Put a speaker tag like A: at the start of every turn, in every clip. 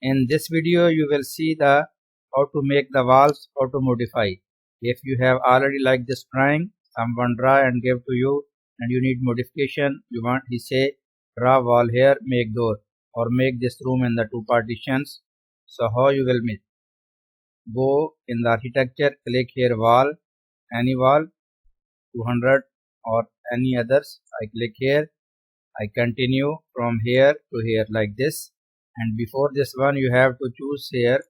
A: In this video you will see the how to make the walls, how to modify. If you have already like this drawing, someone draw and give to you and you need modification, you want he say draw wall here, make door or make this room in the two partitions. So how you will make? Go in the architecture, click here wall, any wall 200 or any others. I click here, I continue from here to here like this, and before this one you have to choose here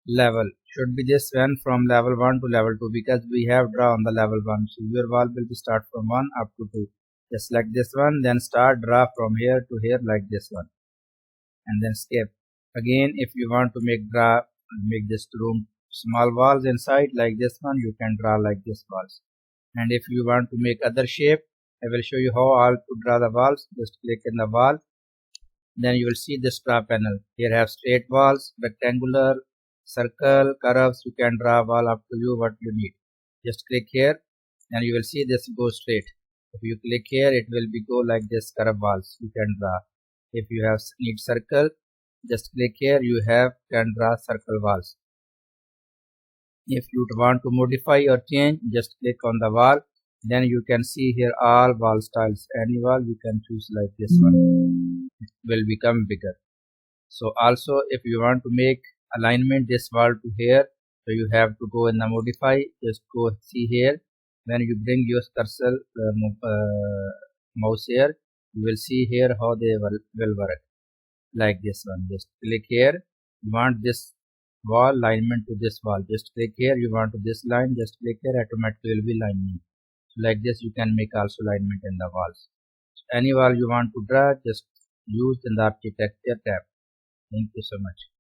A: level should be this one from level 1 to level 2 because we have drawn the level 1, so your wall will be start from 1 up to 2. Just like this one, then start draw from here to here like this one and then skip. Again, if you want to make this room small walls inside like this one, you can draw like this walls. And if you want to make other shape, I will show you how all to draw the walls. Just click in the wall, then you will see this draw panel. Here have straight walls, rectangular, circle, curves. You can draw wall up to you what you need. Just click here and you will see this go straight. If you click here, it will be go like this curve walls you can draw. If you have need circle, just click here, you have can draw circle walls. If you want to modify or change, just click on the wall, then you can see here all wall styles. Any wall you can choose like this one, it will become bigger. So also if you want to make alignment this wall to here, so you have to go in the modify, just go see here, when you bring your cursor mouse here, you will see here how they will work like this one. Just click here, you want this wall alignment to this wall, just click here, you want to this line, just click here, automatically will be lining. So like this you can make also alignment in the walls. So any wall you want to draw, just use in the architecture tab. Thank you so much.